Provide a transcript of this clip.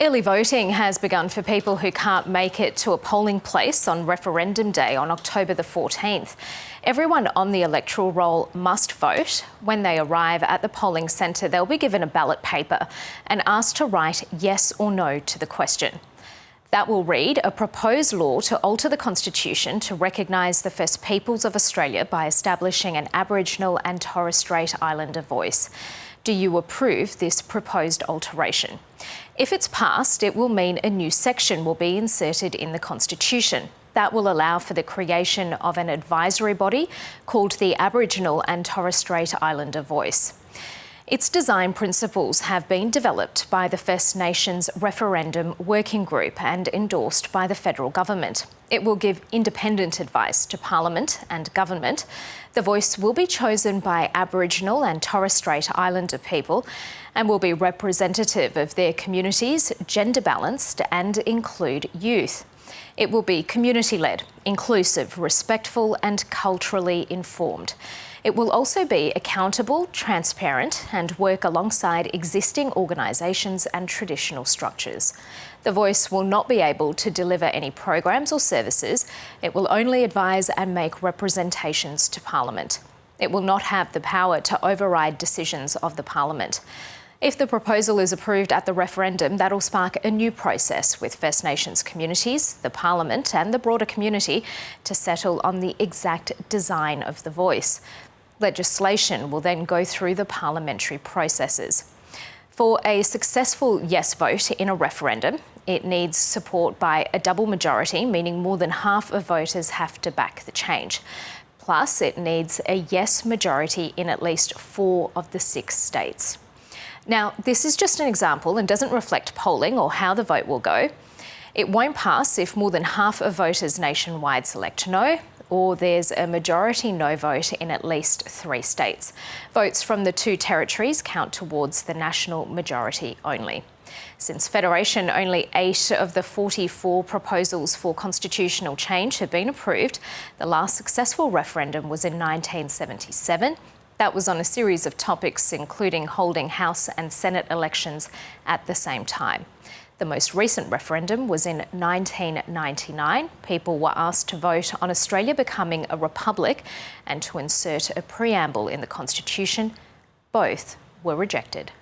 Early voting has begun for people who can't make it to a polling place on referendum day on October the 14th. Everyone on the electoral roll must vote. When they arrive at the polling centre, they'll be given a ballot paper and asked to write yes or no to the question. That will read a proposed law to alter the Constitution to recognise the First Peoples of Australia by establishing an Aboriginal and Torres Strait Islander voice. Do you approve this proposed alteration? If it's passed, it will mean a new section will be inserted in the Constitution. That will allow for the creation of an advisory body called the Aboriginal and Torres Strait Islander Voice. Its design principles have been developed by the First Nations Referendum Working Group and endorsed by the federal government. It will give independent advice to Parliament and government. The voice will be chosen by Aboriginal and Torres Strait Islander people and will be representative of their communities, gender balanced and include youth. It will be community-led, inclusive, respectful and culturally informed. It will also be accountable, transparent and work alongside existing organisations and traditional structures. The voice will not be able to deliver any programs or services. It will only advise and make representations to Parliament. It will not have the power to override decisions of the Parliament. If the proposal is approved at the referendum, that'll spark a new process with First Nations communities, the Parliament and the broader community to settle on the exact design of the voice. Legislation will then go through the parliamentary processes. For a successful yes vote in a referendum, it needs support by a double majority, meaning more than half of voters have to back the change. Plus, it needs a yes majority in at least 4 of the 6 states. Now, this is just an example and doesn't reflect polling or how the vote will go. It won't pass if more than half of voters nationwide select no, or there's a majority no vote in at least 3 states. Votes from the 2 territories count towards the national majority only. Since Federation, only 8 of the 44 proposals for constitutional change have been approved. The last successful referendum was in 1977. That was on a series of topics, including holding House and Senate elections at the same time. The most recent referendum was in 1999. People were asked to vote on Australia becoming a republic and to insert a preamble in the Constitution. Both were rejected.